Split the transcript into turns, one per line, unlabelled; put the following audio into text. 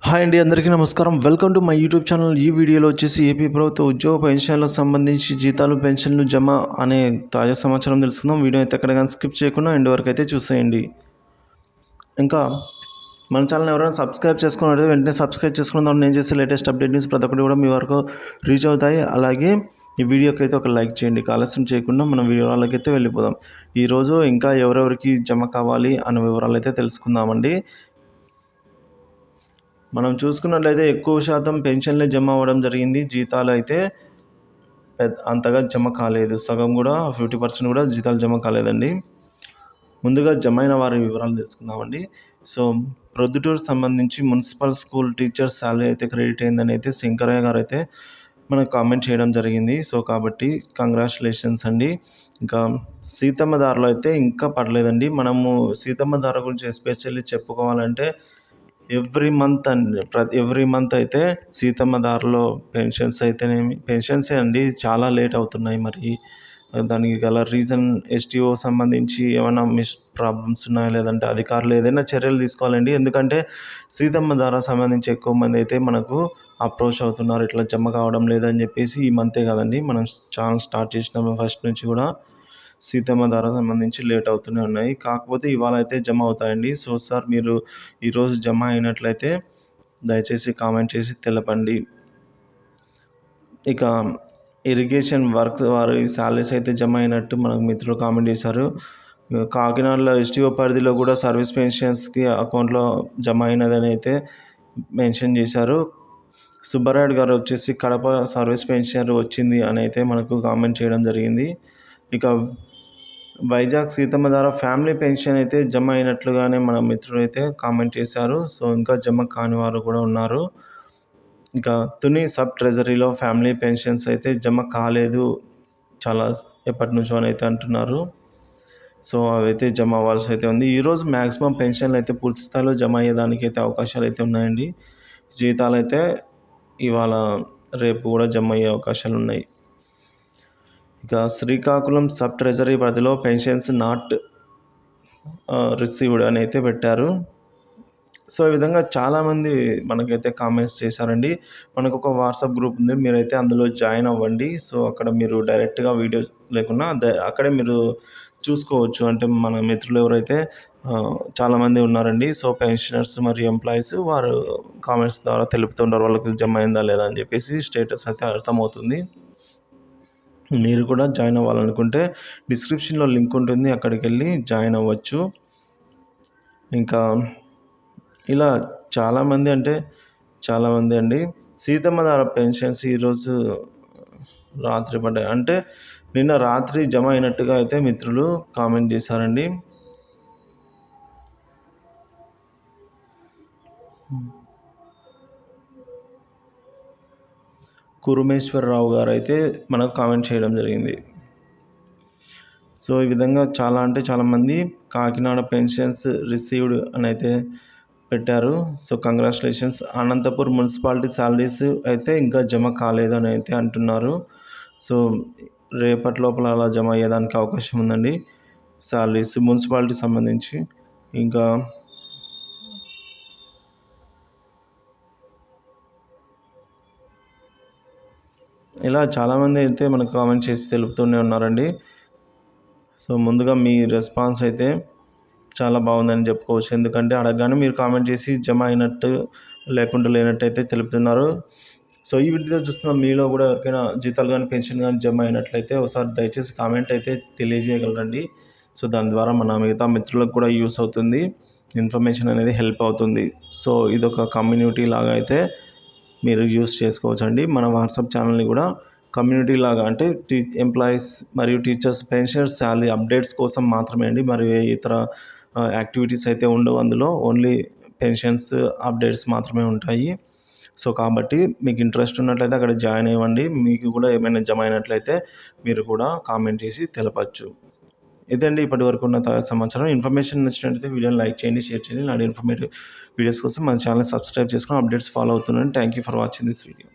Hi అండి, అందరికీ నమస్కారం. Welcome to my YouTube channel. ఈ వీడియోలో వచ్చేసి ఏపీ ప్రభుత్వ ఉద్యోగ పెన్షన్లకు సంబంధించి జీతాలు పెన్షన్లు జమ అనే తాజా సమాచారం తెలుసుకుందాం. వీడియో అయితే ఎక్కడ కానీ స్కిప్ చేయకుండా ఎండ్ వరకు అయితే చూసేయండి. ఇంకా మన ఛానల్ ఎవరైనా సబ్స్క్రైబ్ చేసుకున్నట్లయితే వెంటనే సబ్స్క్రైబ్ చేసుకున్న నేను చేసే లేటెస్ట్ అప్డేట్ న్యూస్ ప్రతి ఒక్కటి కూడా మీ వరకు రీచ్ అవుతాయి. అలాగే ఈ వీడియోకి అయితే ఒక లైక్ చేయండి. ఆలస్యం చేయకుండా మనం వీడియోలకి అయితే వెళ్ళిపోదాం. ఈరోజు ఇంకా ఎవరెవరికి జమ కావాలి అనే వివరాలు అయితే తెలుసుకుందామండి. మనం చూసుకున్నట్లయితే ఎక్కువ శాతం పెన్షన్లే జమ అవ్వడం జరిగింది. జీతాలు అయితే అంతగా జమ కాలేదు. సగం కూడా 50% కూడా జీతాలు జమ కాలేదండి. ముందుగా జమైన వారి వివరాలు తెలుసుకుందామండి. సో ప్రొద్దుటూరు సంబంధించి మున్సిపల్ స్కూల్ టీచర్స్ శాలరీ అయితే క్రెడిట్ అయిందని అయితే శంకరయ్య గారు అయితే మనకు కామెంట్ చేయడం జరిగింది. సో కాబట్టి కంగ్రాచులేషన్స్ అండి. ఇంకా సీతమ్మ దారిలో అయితే ఇంకా పడలేదండి. మనము సీతమ్మ దారి గురించి ఎస్పెషల్లీ చెప్పుకోవాలంటే ఎవ్రీ మంత్ అయితే సీతమ్మ దారిలో పెన్షన్సే అండి చాలా లేట్ అవుతున్నాయి. మరి దానికి గల రీజన్ ఎస్టీఓ సంబంధించి ఏమైనా ప్రాబ్లమ్స్ ఉన్నాయా, లేదంటే అధికారులు ఏదైనా చర్యలు తీసుకోవాలండి. ఎందుకంటే సీతమ్మ దారి సంబంధించి ఎక్కువ మంది అయితే మనకు అప్రోచ్ అవుతున్నారు, ఇట్లా జమ కావడం లేదని చెప్పేసి. ఈ మంతే కాదండి, మనం ఛానల్ స్టార్ట్ చేసిన ఫస్ట్ నుంచి కూడా సీతమ్మ దారి సంబంధించి లేట్ అవుతూనే ఉన్నాయి. కాకపోతే ఇవాళ అయితే జమ అవుతాయండి. సో సార్, మీరు ఈరోజు జమ అయినట్లయితే దయచేసి కామెంట్ చేసి తెలపండి. ఇక ఇరిగేషన్ వర్క్స్ వారి శాలరీస్ అయితే జమ అయినట్టు మనకు మిత్రులు కామెంట్ చేశారు. కాకినాడలో ఎస్టీఓ పరిధిలో కూడా సర్వీస్ పెన్షన్స్కి అకౌంట్లో జమ అయినదని అయితే మెన్షన్ చేశారు. సుబ్బారాయుడు గారు వచ్చేసి కడప సర్వీస్ పెన్షన్ వచ్చింది అని అయితే మనకు కామెంట్ చేయడం జరిగింది. ఇక వైజాగ్ సీతమ్మ దారి ఫ్యామిలీ పెన్షన్ అయితే జమ అయినట్లుగానే మన మిత్రులు అయితే కామెంట్ చేశారు. సో ఇంకా జమ కాని వారు కూడా ఉన్నారు. ఇంకా తుని సబ్ ట్రెజరీలో ఫ్యామిలీ పెన్షన్స్ అయితే జమ కాలేదు, చాలా ఎప్పటి నుంచో అని అయితే అంటున్నారు. సో అవైతే జమ అవ్వాల్సి అయితే ఉంది. ఈరోజు మ్యాక్సిమం పెన్షన్లు అయితే పూర్తి స్థాయిలో జమ అయ్యేదానికి అయితే అవకాశాలు అయితే ఉన్నాయండి. జీతాలు అయితే ఇవాళ రేపు కూడా జమ అయ్యే అవకాశాలు ఉన్నాయి. ఇక శ్రీకాకుళం సబ్ ట్రెజరీ పరిధిలో పెన్షన్స్ నాట్ రిసీవ్డ్ అని అయితే పెట్టారు. సో ఈ విధంగా చాలామంది మనకైతే కామెంట్స్ చేశారండి. మనకు ఒక వాట్సాప్ గ్రూప్ ఉంది, మీరైతే అందులో జాయిన్ అవ్వండి. సో అక్కడ మీరు డైరెక్ట్గా వీడియో లేకుండా అక్కడే మీరు చూసుకోవచ్చు. అంటే మన మిత్రులు ఎవరైతే చాలామంది ఉన్నారండి. సో పెన్షనర్స్ మరియు ఎంప్లాయీస్ వారు కామెంట్స్ ద్వారా తెలుపుతుంటారు వాళ్ళకి జమ అయిందా లేదా అని చెప్పేసి. స్టేటస్ అయితే అర్థమవుతుంది. మీరు కూడా జాయిన్ అవ్వాలనుకుంటే డిస్క్రిప్షన్లో లింక్ ఉంటుంది, అక్కడికి వెళ్ళి జాయిన్ అవ్వచ్చు. ఇంకా ఇలా చాలామంది అండి సీతమ్మ దారి పెన్షన్స్ ఈరోజు రాత్రి పడ్డాయి, అంటే నిన్న రాత్రి జమ అయినట్టుగా అయితే మిత్రులు కామెంట్ చేశారండి. కురుమేశ్వరరావు గారు అయితే మనకు కామెంట్ చేయడం జరిగింది. సో ఈ విధంగా చాలామంది కాకినాడ పెన్షన్స్ రిసీవ్డ్ అని అయితే పెట్టారు. So congratulations. Anantapur municipality salaries అయితే ఇంకా జమ కాలేదని అయితే అంటున్నారు. సో రేపటి లోపల అలా జమ అయ్యేదానికి అవకాశం ఉందండి శాలరీస్ మున్సిపాలిటీ సంబంధించి. ఇంకా ఇలా చాలామంది అయితే మనకు కామెంట్ చేసి తెలుపుతూనే ఉన్నారండి. సో ముందుగా మీ రెస్పాన్స్ అయితే చాలా బాగుందని చెప్పుకోవచ్చు. ఎందుకంటే అడగగానే మీరు కామెంట్ చేసి జమ అయినట్టు లేకుండా లేనట్టు అయితే తెలుపుతున్నారు. సో ఈ వీడియో చూస్తున్న మీలో కూడా ఎవరికైనా జీతాలు కానీ పెన్షన్ కానీ జమ అయినట్లయితే ఒకసారి దయచేసి కామెంట్ అయితే తెలియజేయగలరండి. సో దాని ద్వారా మన మిగతా మిత్రులకు కూడా యూస్ అవుతుంది, ఇన్ఫర్మేషన్ అనేది హెల్ప్ అవుతుంది. సో ఇదొక కమ్యూనిటీ లాగా అయితే మీరు యూస్ చేసుకోవచ్చు అండి. మన వాట్సాప్ ఛానల్ని కూడా కమ్యూనిటీ లాగా, అంటే ఎంప్లాయీస్ మరియు టీచర్స్ పెన్షనర్స్ శాలరీ అప్డేట్స్ కోసం మాత్రమే అండి. మరి ఇతర యాక్టివిటీస్ అయితే ఉండవు అందులో, ఓన్లీ పెన్షన్స్ అప్డేట్స్ మాత్రమే ఉంటాయి. సో కాబట్టి మీకు ఇంట్రెస్ట్ ఉన్నట్లయితే అక్కడ జాయిన్ అవ్వండి. మీకు కూడా ఏమైనా జమ అయినట్లయితే మీరు కూడా కామెంట్ చేసి తెలపచ్చు. ఇదండి ఇప్పటి వరకు ఉన్న తాజా సమాచారం. ఇన్ఫర్మేషన్ నచ్చినట్లయితే వీడియోని లైక్ చేయండి, షేర్ చేయండి. ఇలాంటి ఇన్ఫర్మేటివ్ వీడియోస్ కోసం మన ఛానల్ సబ్స్క్రైబ్ చేసుకొని అప్డేట్స్ ఫాలో అవుతున్నాను. Thank you for watching this video.